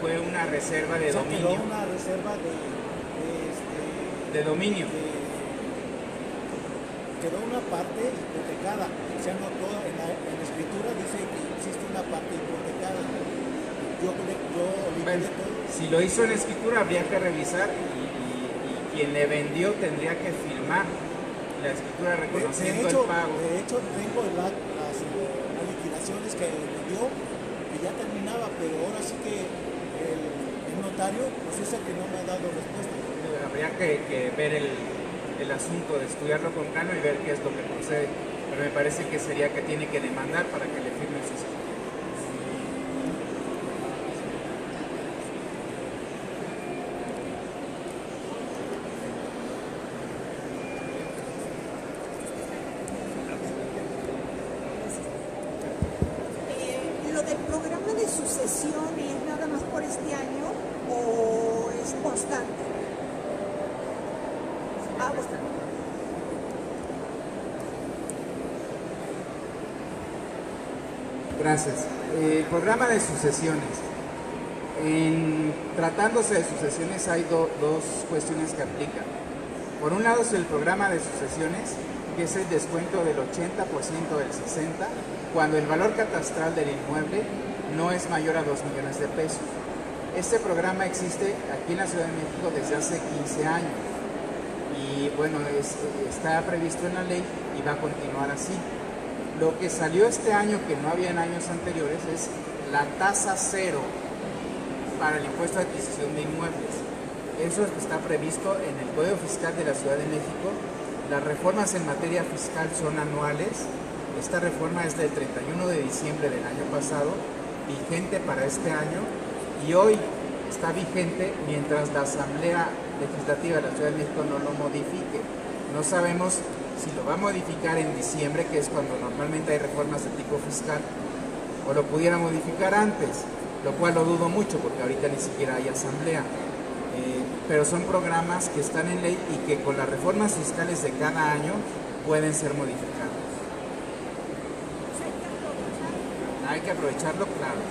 fue una reserva de dominio. Quedó una reserva de dominio. Quedó una parte hipotecada. O sea, no toda, en la escritura dice que existe una parte hipotecada. Yo Bueno, si lo hizo en escritura, habría que revisar y quien le vendió tendría que firmar la escritura reconociendo el pago. De hecho, tengo las liquidaciones que me dio, que ya terminaba, pero ahora sí que el notario pues es el que no me ha dado respuesta. Habría que ver el asunto, de estudiarlo con calma y ver qué es lo que procede. Pero me parece que sería que tiene que demandar para que le firmen sus... ¿Lo del programa de sucesión es nada más por este año o es constante? Gracias. El programa de sucesiones. Tratándose de sucesiones hay dos cuestiones que aplican. Por un lado es el programa de sucesiones, que es el descuento del 80% del 60%, cuando el valor catastral del inmueble no es mayor a 2 millones de pesos. Este programa existe aquí en la Ciudad de México desde hace 15 años y bueno, está previsto en la ley y va a continuar así. Lo que salió este año, que no había en años anteriores, es la tasa cero para el impuesto de adquisición de inmuebles. Eso está previsto en el Código Fiscal de la Ciudad de México. Las reformas en materia fiscal son anuales. Esta reforma es del 31 de diciembre del año pasado, vigente para este año, y hoy está vigente mientras la Asamblea Legislativa de la Ciudad de México no lo modifique. No sabemos si lo va a modificar en diciembre, que es cuando normalmente hay reformas de tipo fiscal, o lo pudiera modificar antes, lo cual lo dudo mucho porque ahorita ni siquiera hay asamblea. Pero son programas que están en ley y que con las reformas fiscales de cada año pueden ser modificados. que aprovecharlo, claro.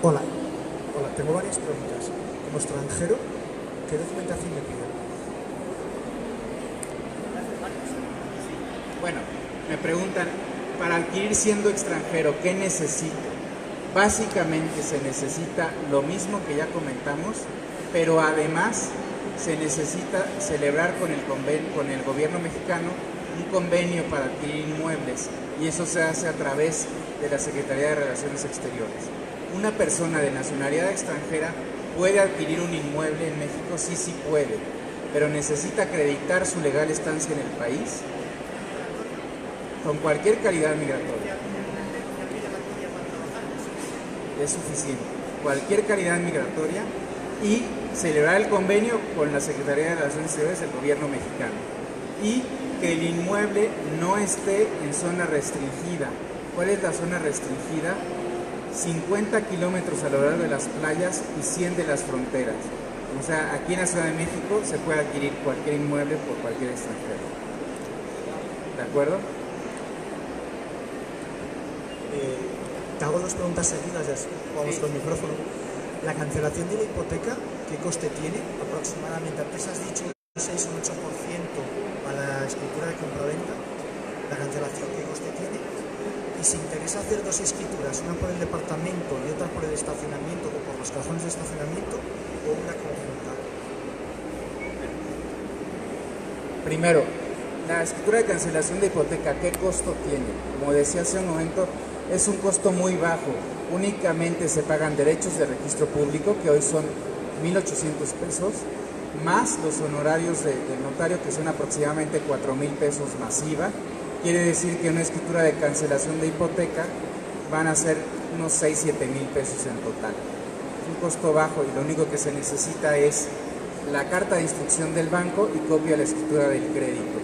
Hola, tengo varias preguntas. Como extranjero, ¿qué documentación me piden? Bueno, me preguntan, para adquirir siendo extranjero, ¿qué necesito? Básicamente se necesita lo mismo que ya comentamos, pero además se necesita celebrar con el gobierno mexicano un convenio para adquirir inmuebles, y eso se hace a través de la Secretaría de Relaciones Exteriores. Una persona de nacionalidad extranjera puede adquirir un inmueble en México, sí puede, pero necesita acreditar su legal estancia en el país con cualquier calidad migratoria. Es suficiente, cualquier calidad migratoria, y celebrar el convenio con la Secretaría de Relaciones Exteriores del gobierno mexicano, y que el inmueble no esté en zona restringida. ¿Cuál es la zona restringida? 50 kilómetros a lo largo de las playas y 100 de las fronteras. O sea, aquí en la Ciudad de México se puede adquirir cualquier inmueble por cualquier extranjero. ¿De acuerdo? Te hago dos preguntas seguidas, ya vamos con el micrófono. La cancelación de la hipoteca, ¿qué coste tiene aproximadamente? Antes has dicho un 6 o un 8% para la escritura de compraventa. La cancelación, ¿qué coste tiene? Y si interesa hacer dos escrituras, una por el departamento y otra por el estacionamiento o por los cajones de estacionamiento, o una conjunta. Primero, la escritura de cancelación de hipoteca, ¿qué costo tiene? Como decía hace un momento, es un costo muy bajo. Únicamente se pagan derechos de registro público, que hoy son 1,800 pesos, más los honorarios del notario, que son aproximadamente 4,000 pesos más IVA. Quiere decir que una escritura de cancelación de hipoteca van a ser unos 6-7 mil pesos en total. Es un costo bajo, y lo único que se necesita es la carta de instrucción del banco y copia de la escritura del crédito.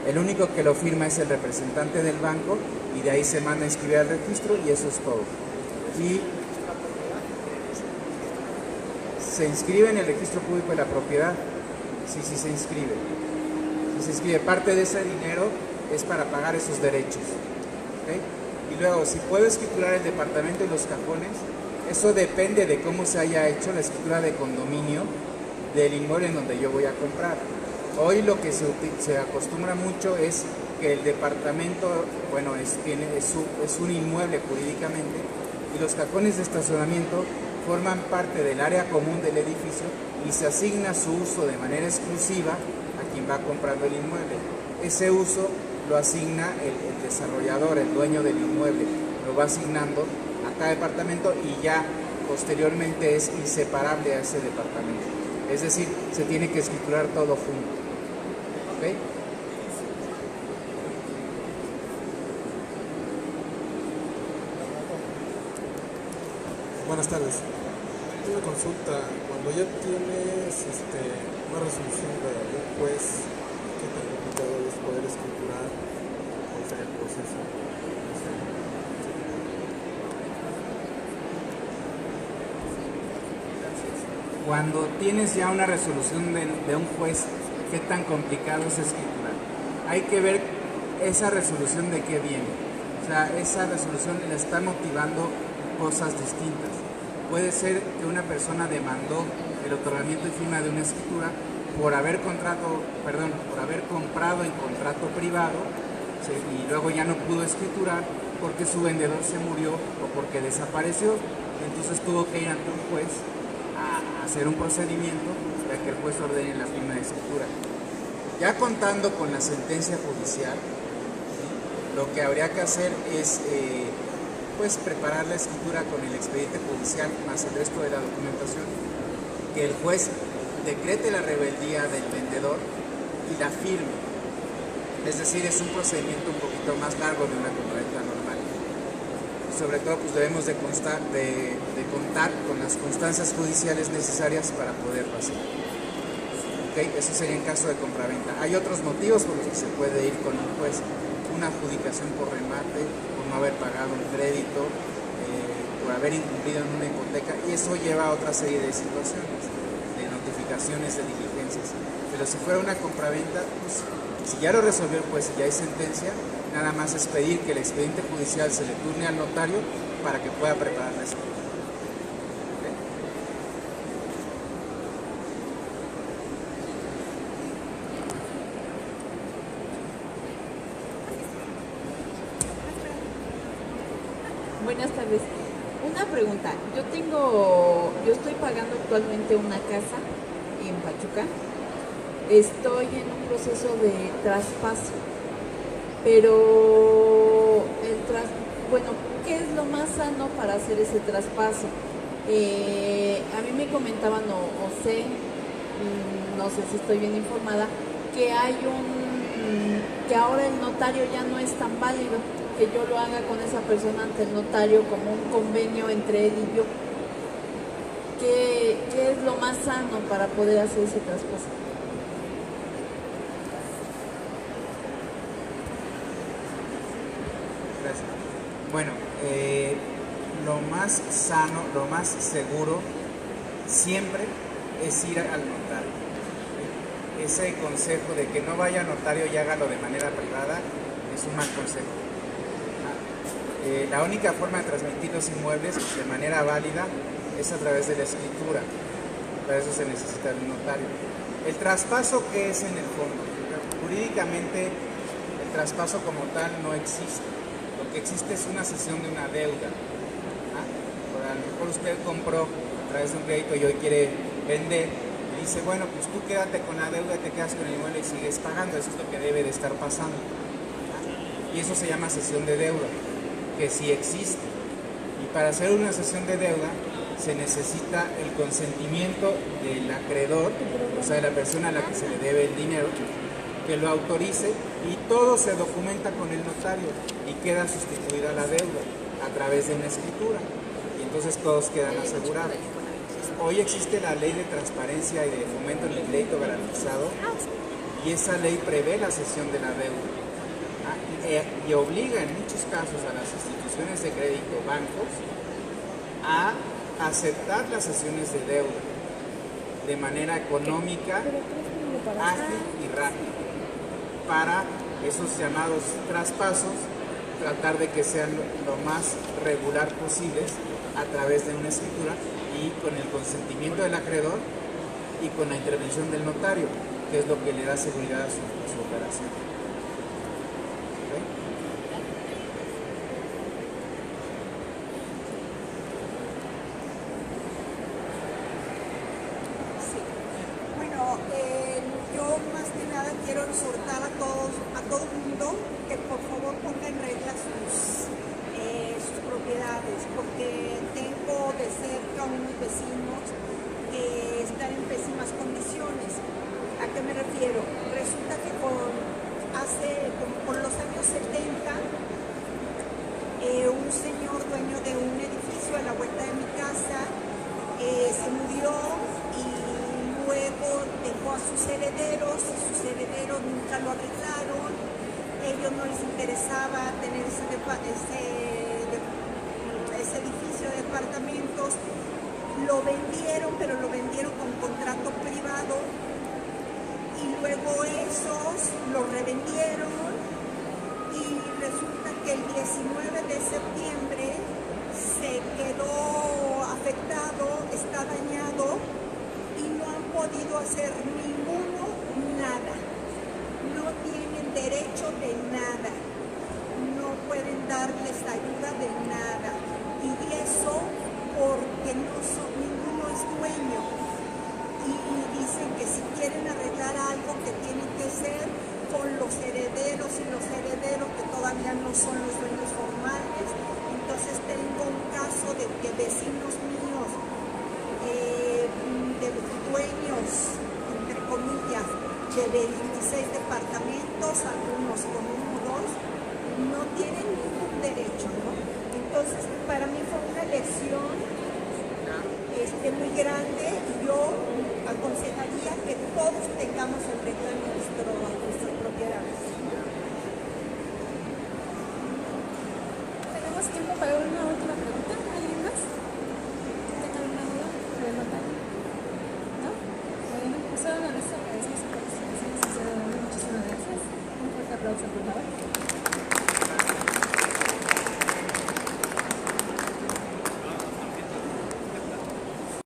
El único que lo firma es el representante del banco, y de ahí se manda a inscribir al registro, y eso es todo. Y se inscribe en el registro público de la propiedad. Sí se inscribe. Si se inscribe, parte de ese dinero es para pagar esos derechos. ¿Okay? Y luego, si puedo escriturar el departamento y los cajones, eso depende de cómo se haya hecho la escritura de condominio del inmueble en donde yo voy a comprar. Hoy lo que se acostumbra mucho es que el departamento, bueno, es un inmueble jurídicamente, y los cajones de estacionamiento forman parte del área común del edificio y se asigna su uso de manera exclusiva a quien va comprando el inmueble. Ese uso lo asigna el desarrollador, el dueño del inmueble, lo va asignando a cada departamento, y ya posteriormente es inseparable a ese departamento. Es decir, se tiene que escriturar todo junto. ¿Ok? Buenas tardes. Una consulta. Cuando ya tienes una resolución de un juez, ¿qué tan complicado es poder escriturar? ¿Cuál sería el proceso? Cuando tienes ya una resolución de un juez, ¿qué tan complicado es escriturar? Hay que ver esa resolución de qué viene. O sea, esa resolución le está motivando cosas distintas. Puede ser que una persona demandó el otorgamiento y firma de una escritura por haber comprado en contrato privado, ¿sí? Y luego ya no pudo escriturar porque su vendedor se murió o porque desapareció. Entonces tuvo que ir ante un juez a hacer un procedimiento para que el juez ordene la firma de escritura. Ya contando con la sentencia judicial, ¿sí? Lo que habría que hacer es pues preparar la escritura con el expediente judicial más el resto de la documentación, que el juez decrete la rebeldía del vendedor y la firme. Es decir, es un procedimiento un poquito más largo de una compraventa normal. Sobre todo, pues debemos de contar con las constancias judiciales necesarias para poderlo hacer. ¿Okay? Eso sería en caso de compraventa. Hay otros motivos por los que se puede ir con un juez: una adjudicación por remate, por no haber pagado un crédito, por haber incumplido en una hipoteca, y eso lleva a otra serie de situaciones, de notificaciones, de diligencias. Pero si fuera una compraventa, pues si ya lo resolvió el juez y ya hay sentencia, nada más es pedir que el expediente judicial se le turne al notario para que pueda preparar la escritura. Buenas tardes. Una pregunta. Yo estoy pagando actualmente una casa en Pachuca. Estoy en un proceso de traspaso. Pero bueno, ¿qué es lo más sano para hacer ese traspaso? A mí me comentaban, o sé, no sé si estoy bien informada, que hay que ahora el notario ya no es tan válido, que yo lo haga con esa persona ante el notario como un convenio entre él y yo. ¿Qué es lo más sano para poder hacer ese traspaso? Gracias. Bueno, lo más sano, lo más seguro siempre es ir al notario. Ese consejo de que no vaya al notario y hágalo de manera privada es un mal consejo. La única forma de transmitir los inmuebles de manera válida es a través de la escritura. Para eso se necesita de un notario. El traspaso, ¿qué es en el fondo? Jurídicamente, el traspaso como tal no existe. Lo que existe es una cesión de una deuda. A lo mejor usted compró a través de un crédito y hoy quiere vender y dice, bueno, pues tú quédate con la deuda, te quedas con el inmueble y sigues pagando. Eso es lo que debe de estar pasando. Y eso se llama cesión de deuda, que sí existe. Y para hacer una cesión de deuda se necesita el consentimiento del acreedor, o sea, de la persona a la que se le debe el dinero, que lo autorice, y todo se documenta con el notario y queda sustituida la deuda a través de una escritura, y entonces todos quedan asegurados. Hoy existe la ley de transparencia y de fomento en el crédito garantizado, y esa ley prevé la cesión de la deuda. Y obliga en muchos casos a las instituciones de crédito, bancos, a aceptar las sesiones de deuda de manera económica, ágil y rápida, para esos llamados traspasos, tratar de que sean lo más regular posibles a través de una escritura y con el consentimiento del acreedor y con la intervención del notario, que es lo que le da seguridad a su operación. Quiero exhortar a todo el mundo que por favor ponga en regla sus propiedades, porque tengo de cerca unos vecinos que están en pésimas condiciones. ¿A qué me refiero? Resulta que por los años 70, un señor dueño de un edificio a la vuelta de mi casa se murió y luego dejó a sus herederos nunca lo arreglaron. Ellos no les interesaba tener ese edificio de departamentos. Lo vendieron, pero lo vendieron con contrato privado, y luego esos lo revendieron, y resulta que el 19 de septiembre se quedó afectado, está dañado, y no han podido hacer nada. No tienen derecho de nada. No pueden darles ayuda de nada. Y eso porque ninguno es dueño. Y dicen que si quieren arreglar algo, que tienen que ser con los herederos, y los herederos que todavía no son los dueños formales. Entonces tengo un caso de que vecinos míos, de dueños, entre comillas, de 26 departamentos, algunos con 1 o 2, no tienen ningún derecho, ¿no? Entonces, para mí fue una lección muy grande. Yo aconsejaría que todos tengamos en regla nuestras propiedades. ¿Tenemos tiempo para una última pregunta? ¿Alguien más? ¿Tenga alguna duda sobre el notario? ¿No? Bueno, pues ahora eso agradecemos a todos. por favor.